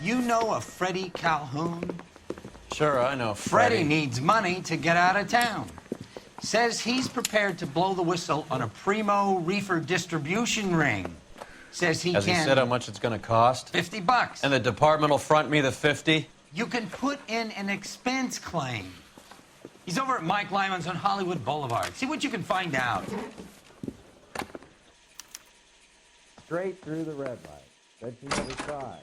You know a Freddie Calhoun? Sure, I know Freddie needs money to get out of town. Says he's prepared to blow the whistle on a primo Reefer distribution ring. Says he Has can... he said how much it's gonna cost? $50. And the department will front me the 50? You can put in an expense claim. He's over at Mike Lyman's on Hollywood Boulevard. See what you can find out. Straight through the red light. Bet you never tried.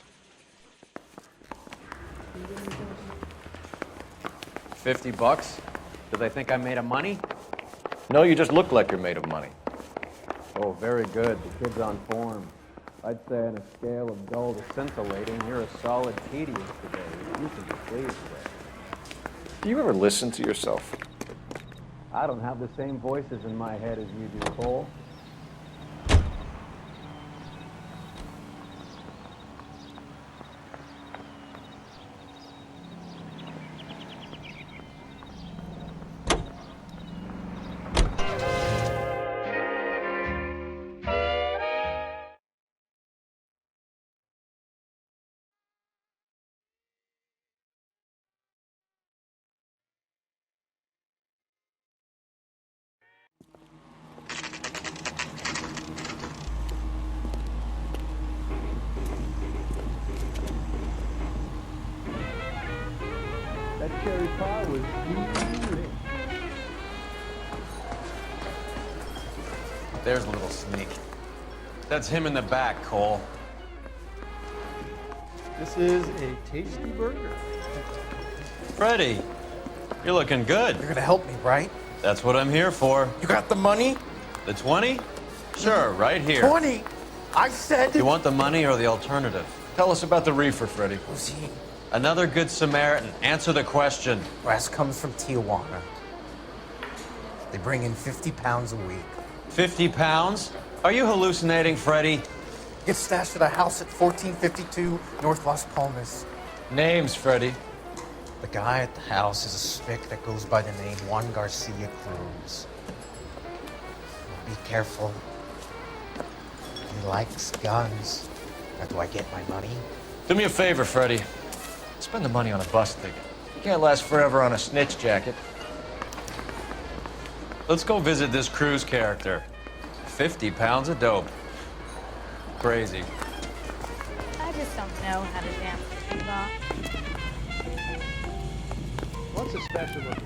50 bucks? Do they think I'm made of money? No, you just look like you're made of money. Oh, very good. The kid's on form. I'd say on a scale of dull to scintillating, you're a solid tedious today. You can be pleased with. Do you ever listen to yourself? I don't have the same voices in my head as you do, Cole. That cherry pie was good. There's a little sneak. That's him in the back, Cole. This is a tasty burger. Freddie, you're looking good. You're gonna help me, right? That's what I'm here for. You got the money? The 20? Sure, right here. 20? I said... You want the money or the alternative? Tell us about the Reefer, Freddie. Who's he? Another good Samaritan. Answer the question. Brass comes from Tijuana. They bring in 50 pounds a week. 50 pounds? Are you hallucinating, Freddie? Gets stashed at a house at 1452 North Las Palmas. Names, Freddie. The guy at the house is a spick that goes by the name Juan Garcia Cruz. Be careful. He likes guns. Now, do I get my money? Do me a favor, Freddie. Spend the money on a bus ticket. You can't last forever on a snitch jacket. Let's go visit this Cruz character. 50 pounds of dope. Crazy. I just don't know how to dance the bebop. What's a special one?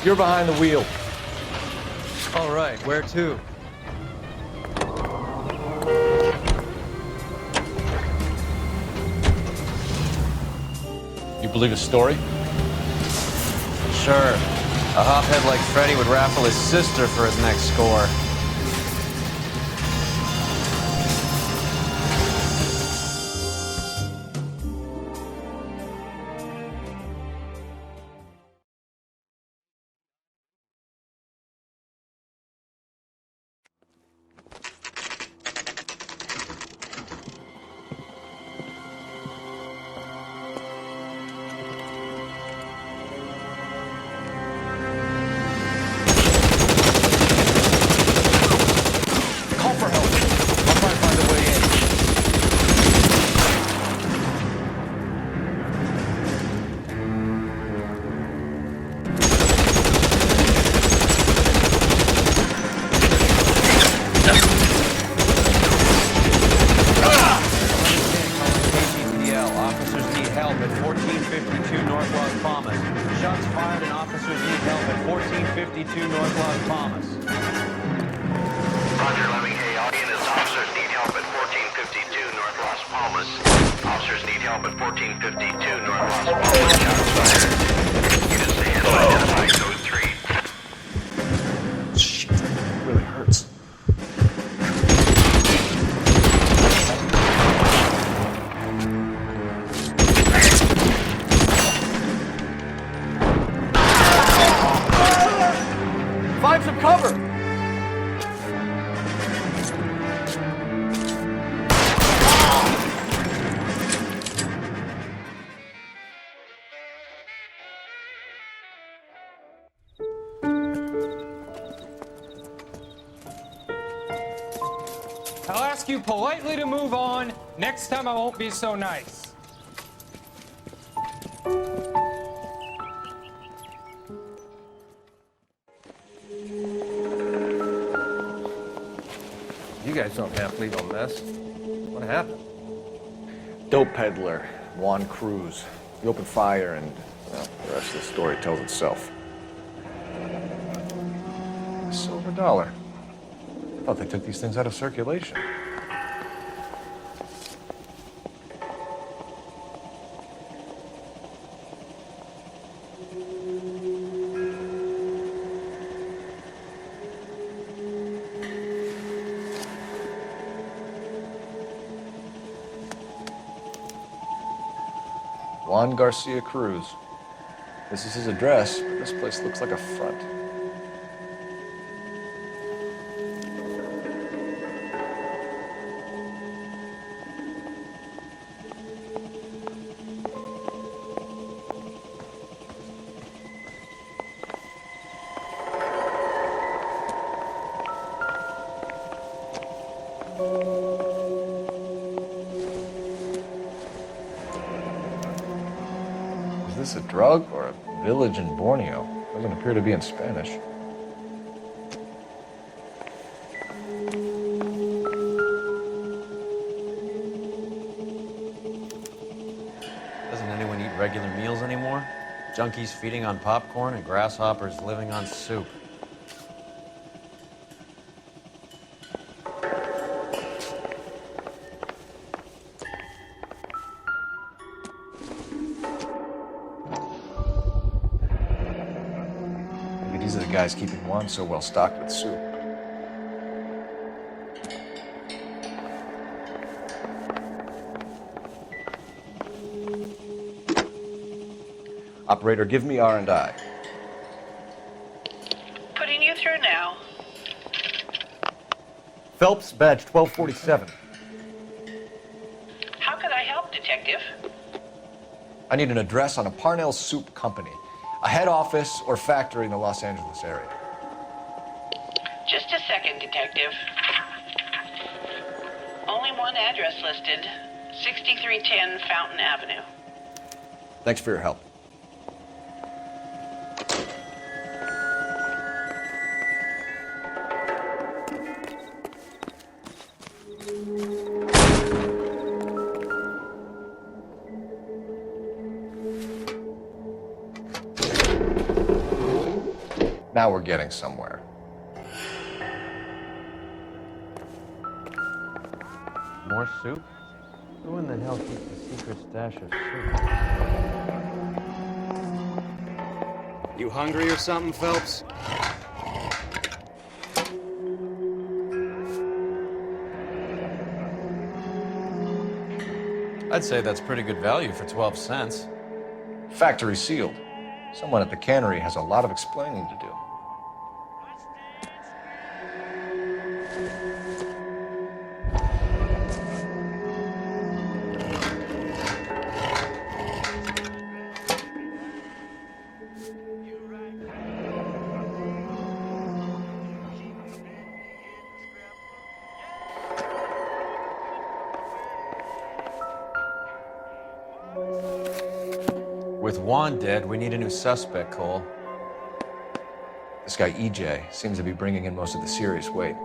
You're behind the wheel. All right, where to? You believe his story? Sure. A hophead like Freddie would raffle his sister for his next score. Shots fired and officers need help at 1452 North Las Palmas. Roger, Lemming. Hey, all units, officers need help at 1452 North Las Palmas. Officers need help at 1452 North Las Palmas. Shots fired. Units to handle identify code 3. Shit, it really hurts. Find some cover! I'll ask you politely to move on. Next time I won't be so nice. You guys don't have to leave a mess. What happened? Dope peddler, Juan Cruz. He opened fire and, well, the rest of the story tells itself. Silver dollar. I thought they took these things out of circulation. Juan Garcia Cruz. This is his address, but this place looks like a front. Is this a drug or a village in Borneo? Doesn't appear to be in Spanish. Doesn't anyone eat regular meals anymore? Junkies feeding on popcorn and grasshoppers living on soup. Maybe these are the guys keeping Juan so well stocked with soup. Operator, give me R&I. Putting you through now. Phelps, badge 1247. How could I help, Detective? I need an address on a Parnell Soup Company, a head office or factory in the Los Angeles area. Just a second, Detective. Only one address listed. 6310 Fountain Avenue. Thanks for your help. Now we're getting somewhere. More soup? Who in the hell keeps a secret stash of soup? You hungry or something, Phelps? I'd say that's pretty good value for 12 cents. Factory sealed. Someone at the cannery has a lot of explaining to do. With Juan dead, we need a new suspect, Cole. This guy EJ seems to be bringing in most of the serious weight.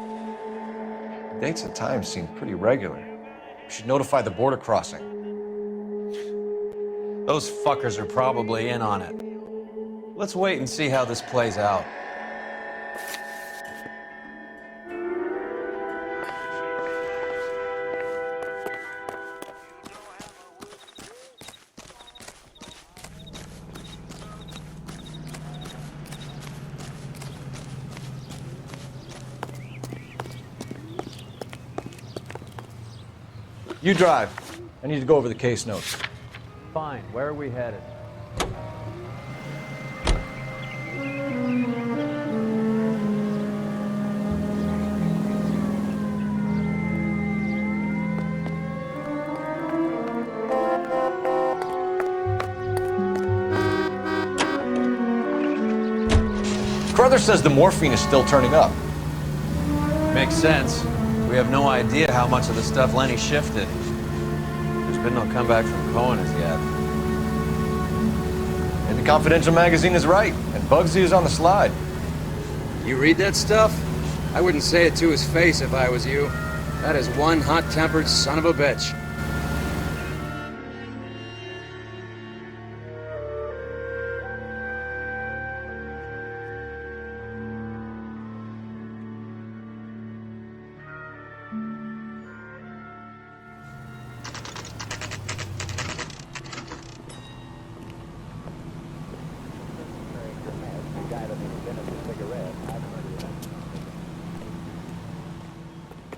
The dates and times seem pretty regular. We should notify the border crossing. Those fuckers are probably in on it. Let's wait and see how this plays out. You drive. I need to go over the case notes. Fine. Where are we headed? Carruthers says the morphine is still turning up. Makes sense. We have no idea how much of the stuff Lenny shifted. There's been no comeback from Cohen as yet. And the Confidential magazine is right, and Bugsy is on the slide. You read that stuff? I wouldn't say it to his face if I was you. That is one hot-tempered son of a bitch.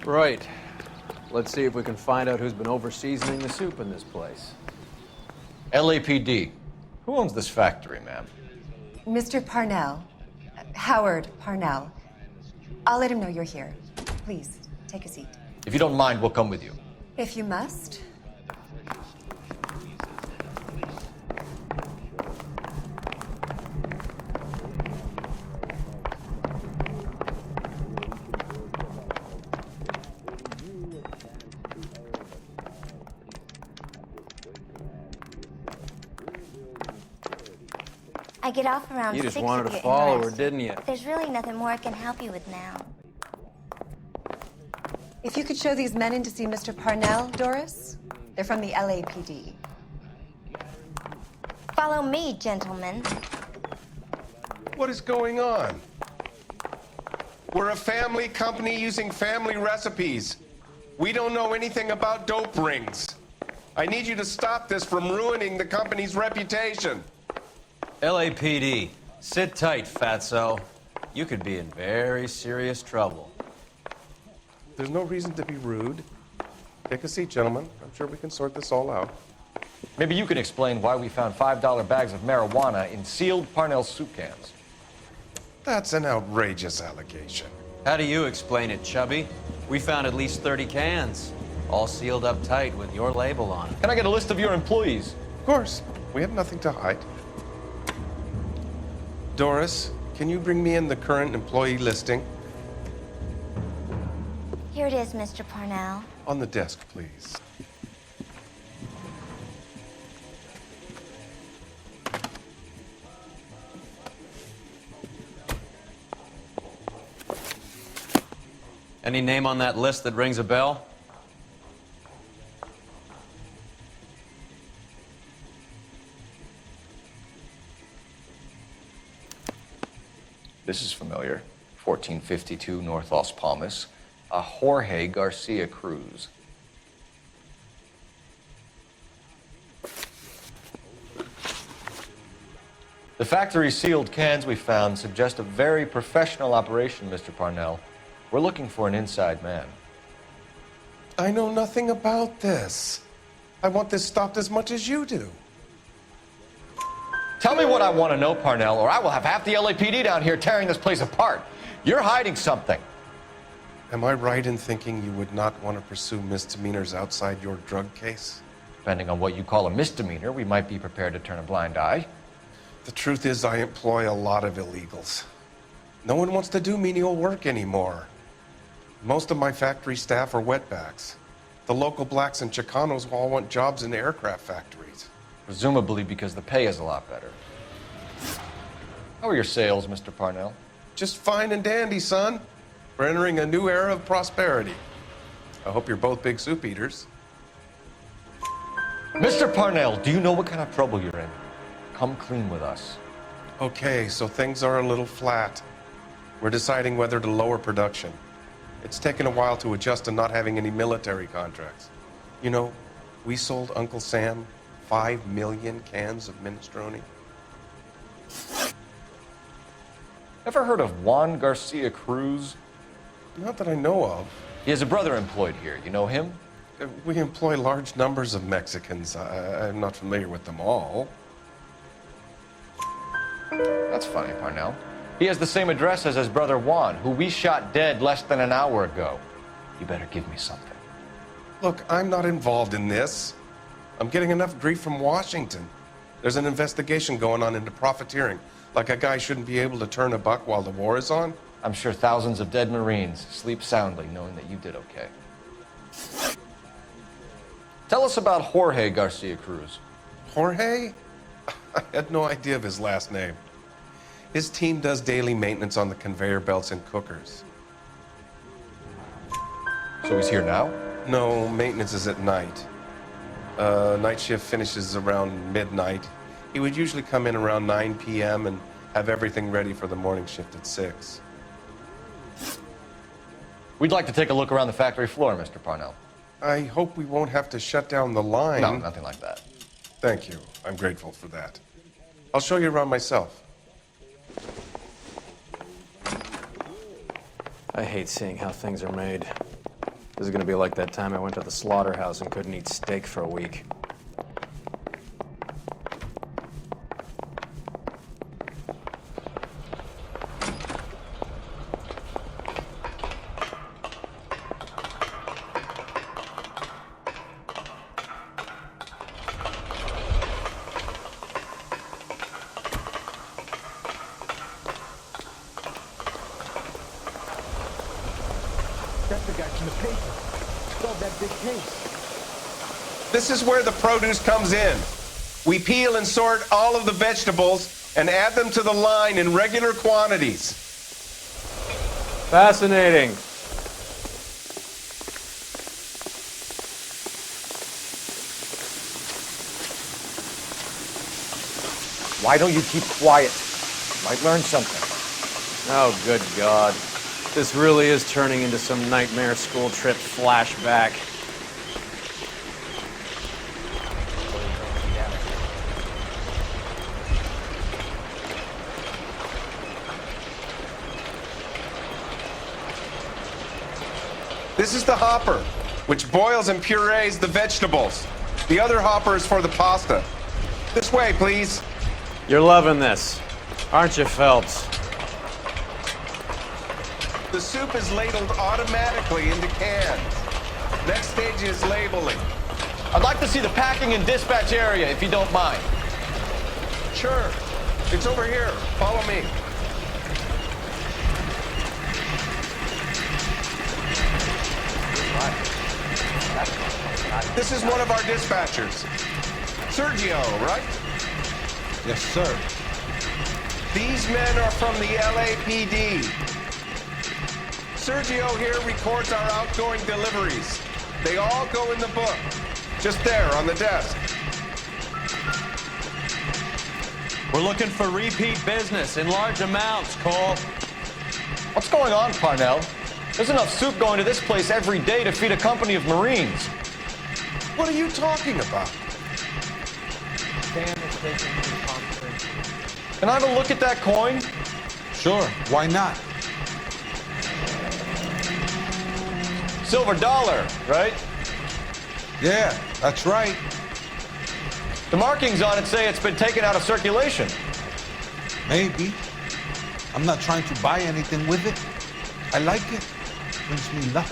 Right. Let's see if we can find out who's been over-seasoning the soup in this place. LAPD. Who owns this factory, ma'am? Mr. Parnell. Howard Parnell. I'll let him know you're here. Please, take a seat. If you don't mind, we'll come with you. If you must. I get off around 6 You just if wanted to you're follow her, interested. didn't you? There's really nothing more I can help you with now. If you could show these men in to see Mr. Parnell, Doris. They're from the LAPD. Follow me, gentlemen. What is going on? We're a family company using family recipes. We don't know anything about dope rings. I need you to stop this from ruining the company's reputation. LAPD, sit tight, fatso. You could be in very serious trouble. There's no reason to be rude. Take a seat, gentlemen. I'm sure we can sort this all out. Maybe you can explain why we found $5 bags of marijuana in sealed Parnell soup cans. That's an outrageous allegation. How do you explain it, Chubby? We found at least 30 cans, all sealed up tight with your label on it. Can I get a list of your employees? Of course. We have nothing to hide. Doris, can you bring me in the current employee listing? Here it is, Mr. Parnell. On the desk, please. Any name on that list that rings a bell? This is familiar. 1452 North Las Palmas. A Jorge Garcia Cruz. The factory sealed cans we found suggest a very professional operation, Mr. Parnell. We're looking for an inside man. I know nothing about this. I want this stopped as much as you do. Tell me what I want to know, Parnell, or I will have half the LAPD down here tearing this place apart. You're hiding something. Am I right in thinking you would not want to pursue misdemeanors outside your drug case? Depending on what you call a misdemeanor, we might be prepared to turn a blind eye. The truth is, I employ a lot of illegals. No one wants to do menial work anymore. Most of my factory staff are wetbacks. The local blacks and Chicanos all want jobs in aircraft factories. Presumably because the pay is a lot better. How are your sales, Mr. Parnell? Just fine and dandy, son. We're entering a new era of prosperity. I hope you're both big soup eaters. Mr. Parnell, do you know what kind of trouble you're in? Come clean with us. Okay, so things are a little flat. We're deciding whether to lower production. It's taken a while to adjust to not having any military contracts. You know, we sold Uncle Sam 5 million cans of minestrone. Ever heard of Juan Garcia Cruz? Not that I know of. He has a brother employed here. You know him? We employ large numbers of Mexicans. I'm not familiar with them all. That's funny, Parnell. He has the same address as his brother Juan, who we shot dead less than an hour ago. You better give me something. Look, I'm not involved in this. I'm getting enough grief from Washington. There's an investigation going on into profiteering. Like a guy shouldn't be able to turn a buck while the war is on. I'm sure thousands of dead Marines sleep soundly knowing that you did okay. Tell us about Jorge Garcia Cruz. Jorge? I had no idea of his last name. His team does daily maintenance on the conveyor belts and cookers. So he's here now? No, maintenance is at night. Night shift finishes around midnight. He would usually come in around 9 p.m. and have everything ready for the morning shift at 6. We'd like to take a look around the factory floor, Mr. Parnell. I hope we won't have to shut down the line. No, nothing like that. Thank you. I'm grateful for that. I'll show you around myself. I hate seeing how things are made. This is gonna be like that time I went to the slaughterhouse and couldn't eat steak for a week. That's the guy from the paper. Saw that big case. This is where the produce comes in. We peel and sort all of the vegetables and add them to the line in regular quantities. Fascinating. Why don't you keep quiet? You might learn something. Oh, good God. This really is turning into some nightmare school trip flashback. This is the hopper, which boils and purees the vegetables. The other hopper is for the pasta. This way, please. You're loving this, aren't you, Phelps? The soup is ladled automatically into cans. Next stage is labeling. I'd like to see the packing and dispatch area, if you don't mind. Sure. It's over here. Follow me. This is one of our dispatchers. Sergio, right? Yes, sir. These men are from the LAPD. Sergio here records our outgoing deliveries. They all go in the book. Just there on the desk. We're looking for repeat business in large amounts, Cole. What's going on, Parnell? There's enough soup going to this place every day to feed a company of Marines. What are you talking about? Sam is taking the conference. Can I have a look at that coin? Sure, why not? Silver dollar, right? Yeah, that's right. The markings on it say it's been taken out of circulation. Maybe. I'm not trying to buy anything with it. I like it. Brings me luck.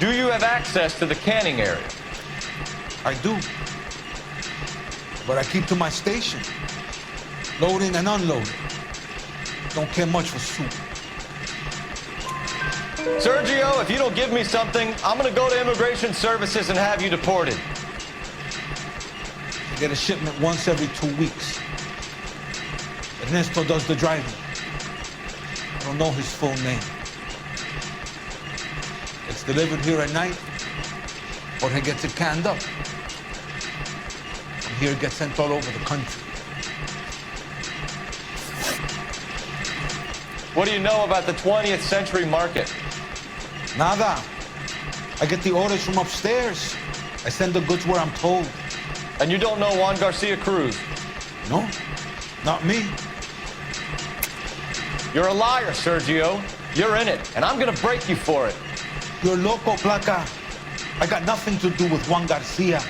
Do you have access to the canning area? I do. But I keep to my station. Loading and unloading. Don't care much for soup. Sergio, if you don't give me something, I'm gonna go to Immigration Services and have you deported. I get a shipment once every 2 weeks. Ernesto does the driving. I don't know his full name. It's delivered here at night, or he gets it canned up. From here, it gets sent all over the country. What do you know about the 20th century market? Nada. I get the orders from upstairs. I send the goods where I'm told. And you don't know Juan Garcia Cruz? No, not me. You're a liar, Sergio. You're in it, and I'm gonna break you for it. You're loco, Placa. I got nothing to do with Juan Garcia.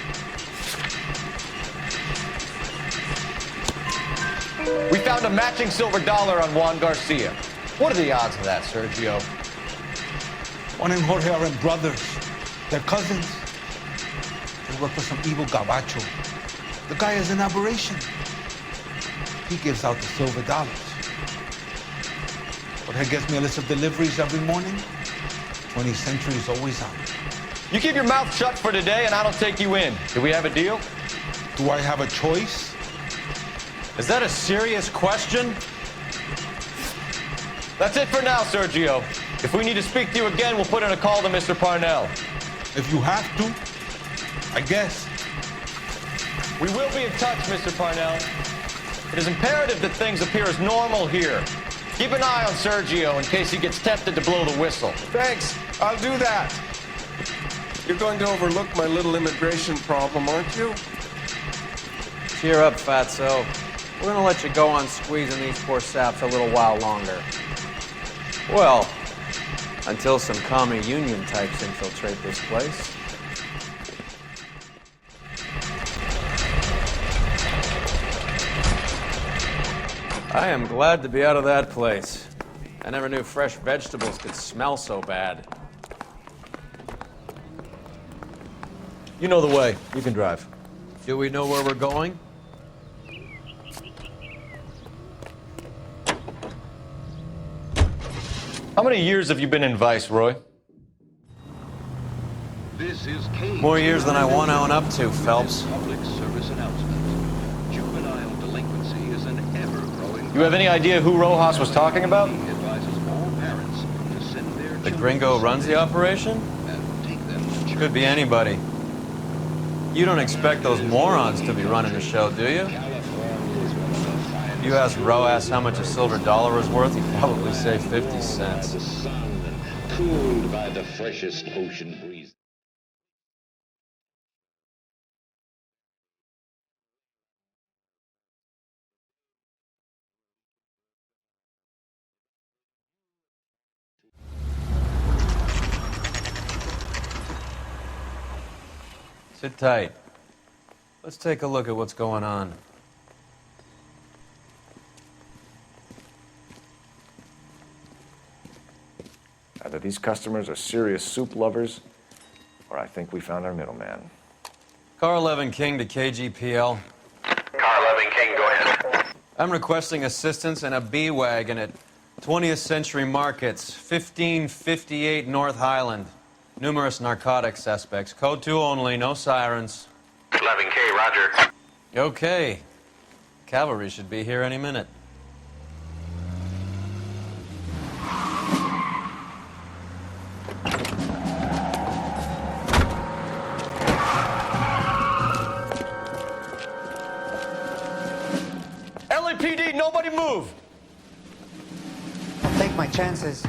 We found a matching silver dollar on Juan Garcia. What are the odds of that, Sergio? Juan and Jorge are brothers. They're cousins. They work for some evil gabacho. The guy is an aberration. He gives out the silver dollars. But he gets me a list of deliveries every morning. 20th Century is always on. You keep your mouth shut for today, and I don't take you in. Do we have a deal? Do I have a choice? Is that a serious question? That's it for now, Sergio. If we need to speak to you again, we'll put in a call to Mr. Parnell. If you have to, I guess. We will be in touch, Mr. Parnell. It is imperative that things appear as normal here. Keep an eye on Sergio in case he gets tempted to blow the whistle. Thanks. I'll do that. You're going to overlook my little immigration problem, aren't you? Cheer up, fatso. We're gonna let you go on squeezing these poor saps a little while longer. Well, until some commie union types infiltrate this place. I am glad to be out of that place. I never knew fresh vegetables could smell so bad. You know the way. You can drive. Do we know where we're going? How many years have you been in Vice, Roy? This is More years than I want to own up to, Phelps. Public service announcement. Juvenile delinquency is an ever-growing. You have any idea who Rojas was talking about? He advises all parents to send their The children gringo runs the operation? and take them to church. Could be anybody. You don't expect those morons to be running the show, do you? If you asked Rojas how much a silver dollar was worth, he'd probably say 50 cents. The sun and cooled by the freshest ocean breeze. Sit tight. Let's take a look at what's going on. Either these customers are serious soup lovers, or I think we found our middleman. Car 11 King to KGPL. Car 11 King, go ahead. I'm requesting assistance in a B-Wagon at 20th Century Markets, 1558 North Highland. Numerous narcotic suspects. Code 2 only, no sirens. 11K, roger. Okay. Cavalry should be here any minute. LAPD, nobody move! I'll take my chances.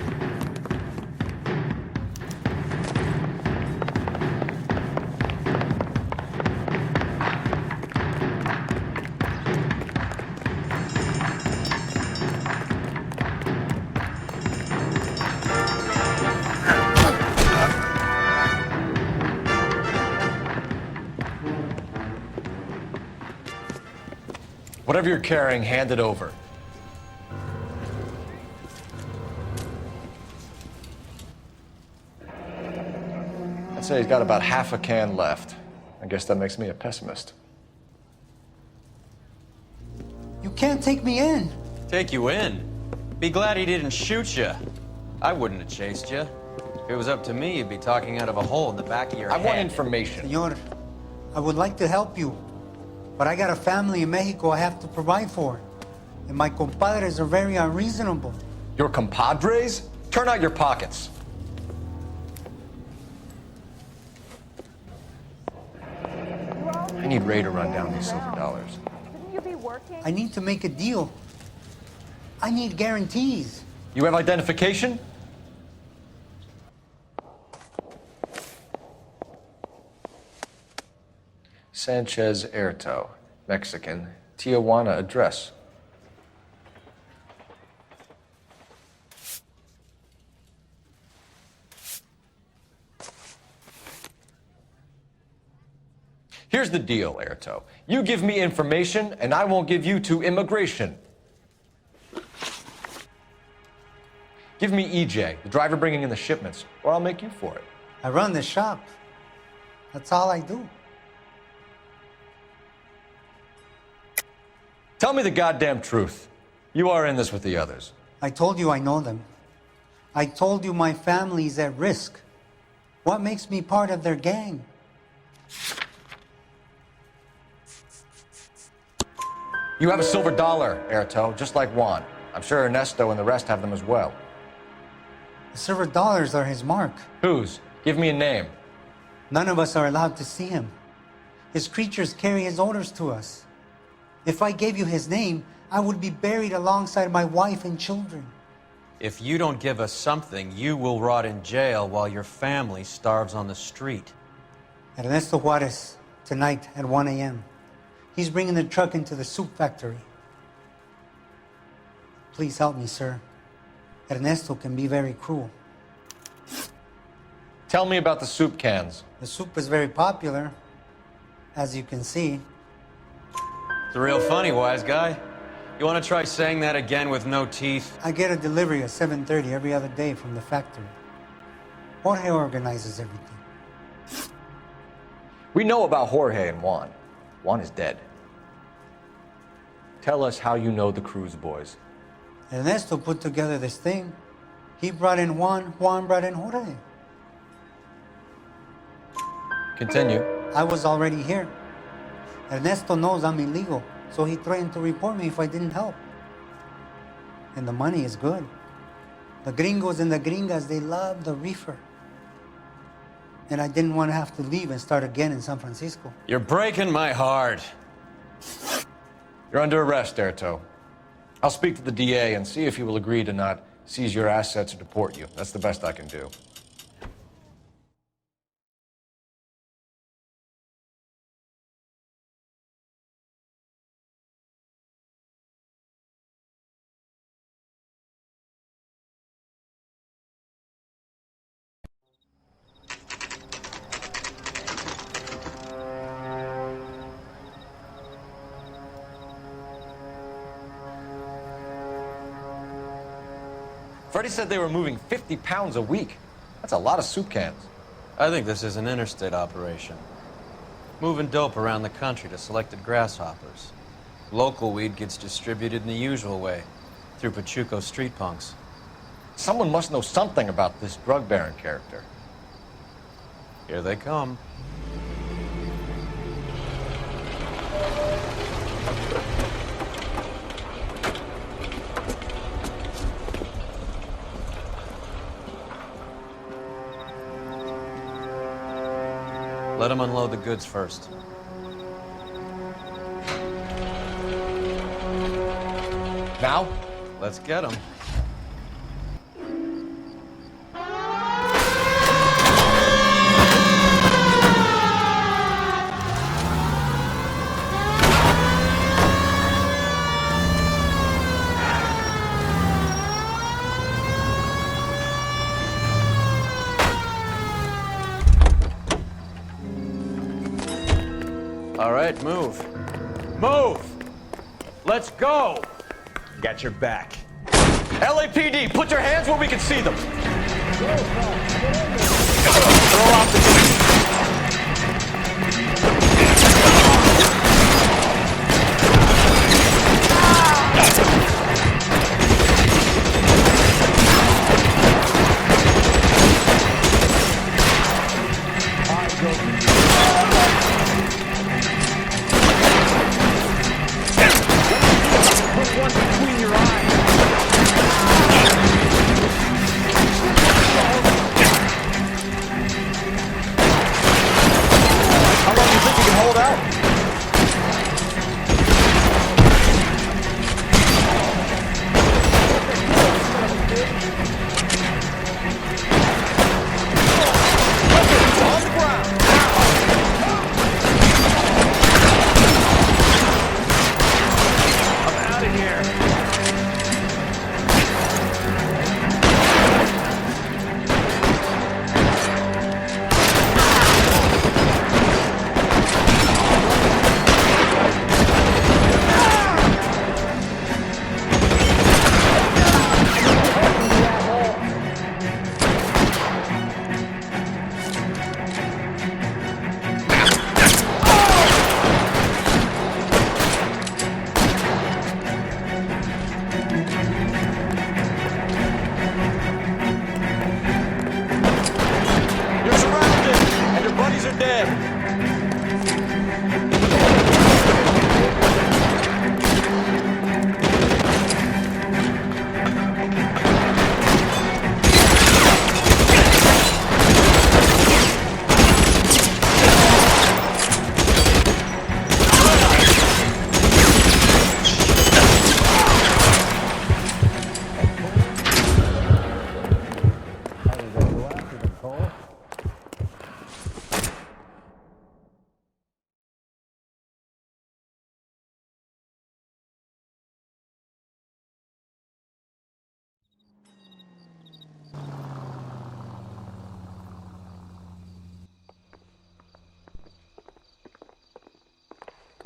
Whatever you're carrying, hand it over. I'd say he's got about half a can left. I guess that makes me a pessimist. You can't take me in. Take you in? Be glad he didn't shoot you. I wouldn't have chased you. If it was up to me, you'd be talking out of a hole in the back of your head. I want information. Senor, I would like to help you, but I got a family in Mexico I have to provide for. And my compadres are very unreasonable. Your compadres? Turn out your pockets. I need Ray to run down these silver dollars. Shouldn't you be working? I need to make a deal. I need guarantees. You have identification? Sanchez Erto, Mexican, Tijuana address. Here's the deal, Erto. You give me information, and I won't give you to immigration. Give me EJ, the driver bringing in the shipments, or I'll make you for it. I run the shop. That's all I do. Tell me the goddamn truth. You are in this with the others. I told you I know them. I told you my family's at risk. What makes me part of their gang? You have a silver dollar, Erto, just like Juan. I'm sure Ernesto and the rest have them as well. The silver dollars are his mark. Whose? Give me a name. None of us are allowed to see him. His creatures carry his orders to us. If I gave you his name, I would be buried alongside my wife and children. If you don't give us something, you will rot in jail while your family starves on the street. Ernesto Juarez, tonight at 1 a.m. He's bringing the truck into the soup factory. Please help me, sir. Ernesto can be very cruel. Tell me about the soup cans. The soup is very popular, as you can see. It's real funny, wise guy. You want to try saying that again with no teeth? I get a delivery at 7:30 every other day from the factory. Jorge organizes everything. We know about Jorge and Juan. Juan is dead. Tell us how you know the Cruz boys. Ernesto put together this thing. He brought in Juan, Juan brought in Jorge. Continue. I was already here. Ernesto knows I'm illegal, so he threatened to report me if I didn't help. And the money is good. The gringos and the gringas, they love the reefer. And I didn't want to have to leave and start again in San Francisco. You're breaking my heart. You're under arrest, Erto. I'll speak to the DA and see if he will agree to not seize your assets or deport you. That's the best I can do. Freddie said they were moving 50 pounds a week. That's a lot of soup cans. I think this is an interstate operation. Moving dope around the country to selected grasshoppers. Local weed gets distributed in the usual way, through Pachuco street punks. Someone must know something about this drug baron character. Here they come. Let them unload the goods first. Now? Let's get them. All right, move. Move! Let's go! Got your back. LAPD, put your hands where we can see them. Throw off the...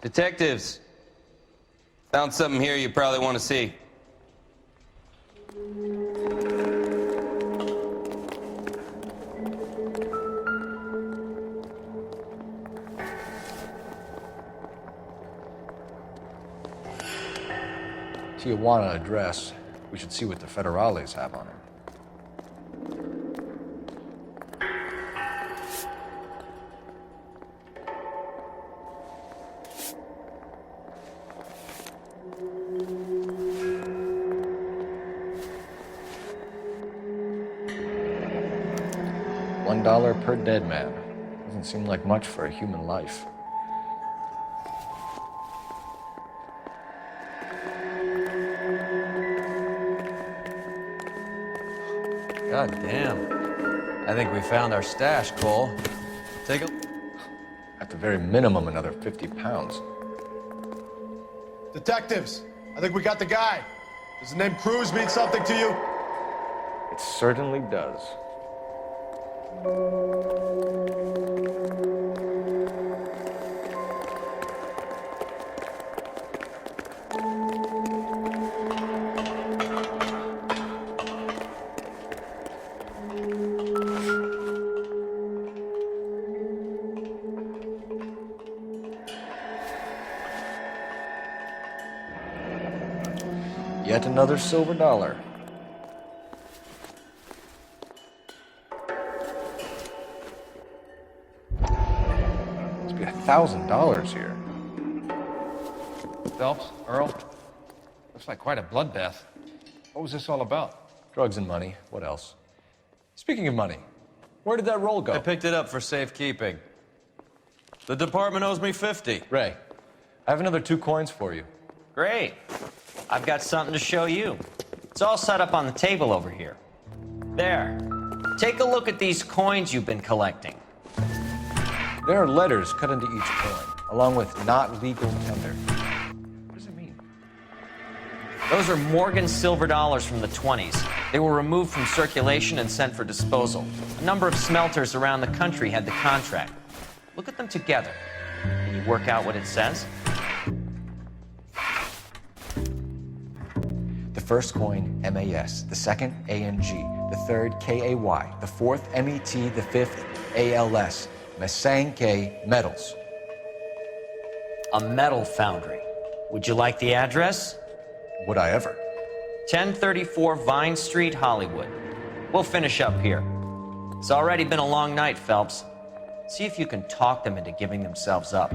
Detectives, found something here you probably want to see. Tijuana address. We should see what the federales have on him. $1 per dead man. Doesn't seem like much for a human life. God damn. I think we found our stash, Cole. Take a... At the very minimum, another 50 pounds. Detectives, I think we got the guy. Does the name Cruz mean something to you? It certainly does. Yet another silver dollar. Must be $1,000 here. Phelps, Earl, looks like quite a bloodbath. What was this all about? Drugs and money. What else? Speaking of money, where did that roll go? I picked it up for safekeeping. The department owes me 50. Ray, I have another 2 coins for you. Great. I've got something to show you. It's all set up on the table over here. There. Take a look at these coins you've been collecting. There are letters cut into each coin, along with not legal tender. What does it mean? Those are Morgan silver dollars from the 20s. They were removed from circulation and sent for disposal. A number of smelters around the country had the contract. Look at them together. Can you work out what it says? The first coin, MAS. The second, ANG. The third, KAY. The fourth, MET. The fifth, ALS. Masanke Metals. A metal foundry. Would you like the address? Would I ever? 1034 Vine Street, Hollywood. We'll finish up here. It's already been a long night, Phelps. See if you can talk them into giving themselves up.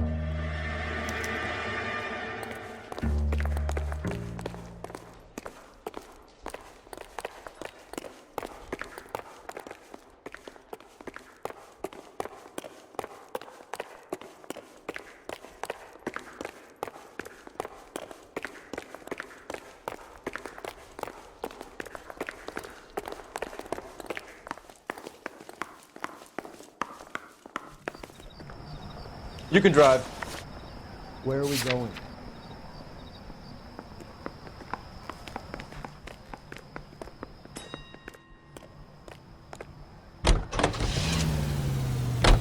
You can drive. Where are we going?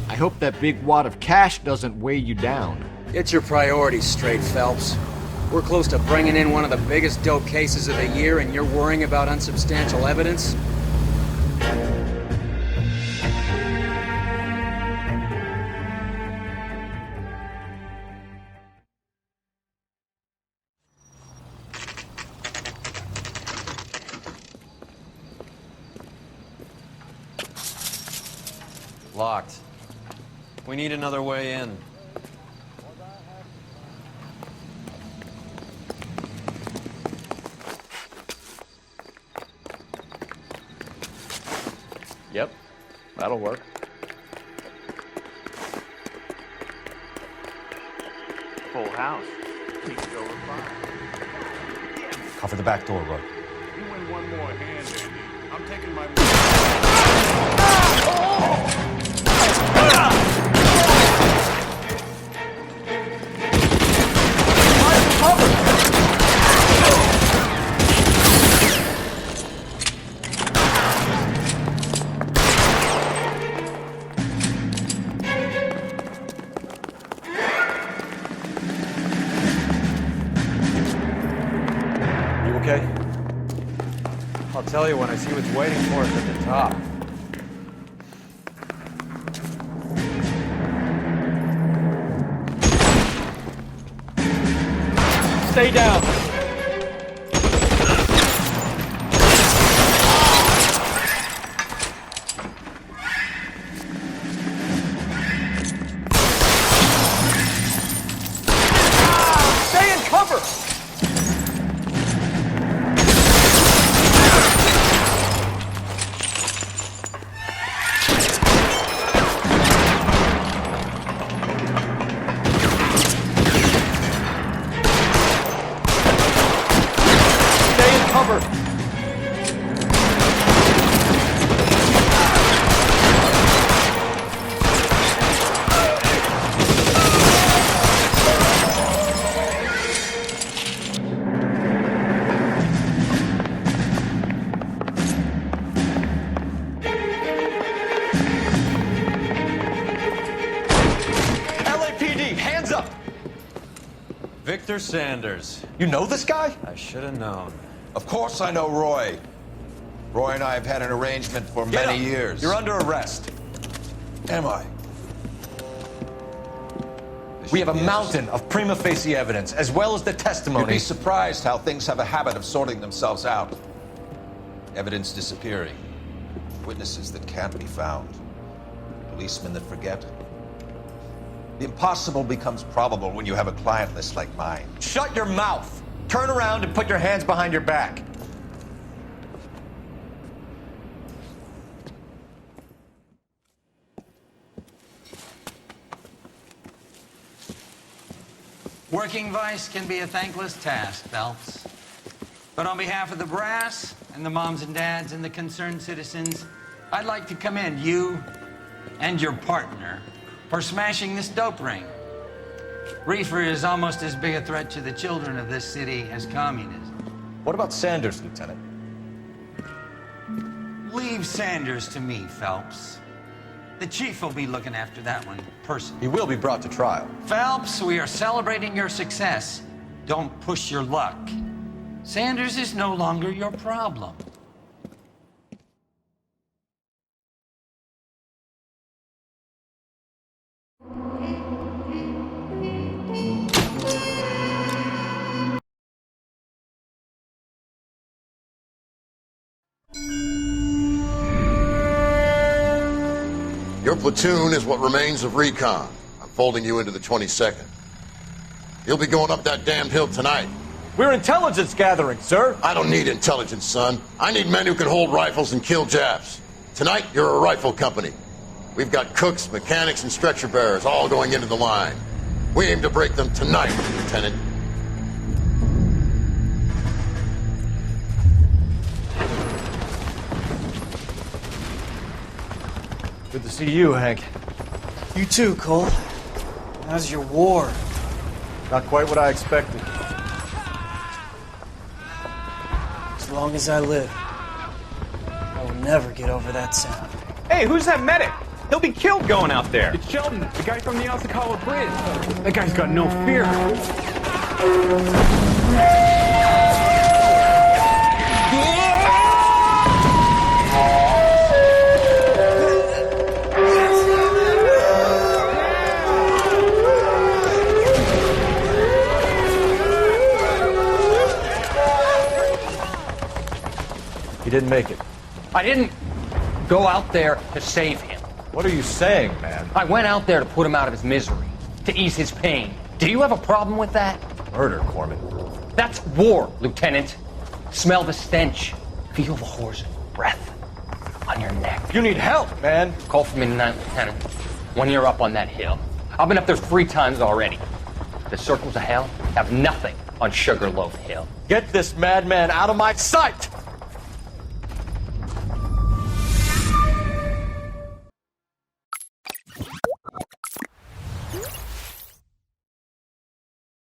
I hope that big wad of cash doesn't weigh you down. Get your priorities straight, Phelps. We're close to bringing in one of the biggest dope cases of the year, and you're worrying about unsubstantial evidence? Locked. We need another way in. Yep, that'll work. Full house. Seats over 5. Cover the back door, Roy. You win one more hand, Andy. I'm taking my... tell you when I see what's waiting for us at the top. Stay down. Stay in cover. LAPD, hands up! Victor Sanders. You know this guy? I should have known. Of course I know Roy. Roy and I have had an arrangement for Get many up. years. You're under arrest. Am I? We have a mountain of prima facie evidence, as well as the You'd testimony. be surprised how things have a habit of sorting themselves out. Evidence disappearing. Witnesses that can't be found. Policemen that forget. The impossible becomes probable when you have a client list like mine. Shut your mouth. Turn around and put your hands behind your back. Working vice can be a thankless task, Phelps. But on behalf of the brass and the moms and dads and the concerned citizens, I'd like to commend you and your partner for smashing this dope ring. Reefer is almost as big a threat to the children of this city as communism. What about Sanders, Lieutenant? Leave Sanders to me, Phelps. The chief will be looking after that one personally. He will be brought to trial. Phelps, we are celebrating your success. Don't push your luck. Sanders is no longer your problem. Your platoon is what remains of recon. I'm folding you into the 22nd. You'll be going up that damned hill tonight. We're intelligence gathering, sir. I don't need intelligence, son. I need men who can hold rifles and kill Japs. Tonight, you're a rifle company. We've got cooks, mechanics, and stretcher bearers all going into the line. We aim to break them tonight, Lieutenant. Good to see you, Hank. You too, Cole. How's your war? Not quite what I expected. As long as I live, I will never get over that sound. Hey, who's that medic? He'll be killed going out there. It's Sheldon, the guy from the Osakawa Bridge. That guy's got no fear. He didn't make it. I didn't go out there to save him. What are you saying, man? I went out there to put him out of his misery, to ease his pain. Do you have a problem with that? Murder, Corman. That's war, Lieutenant. Smell the stench. Feel the whore's breath on your neck. You need help, man. Call for me tonight, Lieutenant. When you're up on that hill. I've been up there 3 times already. The circles of hell have nothing on Sugarloaf Hill. Get this madman out of my sight!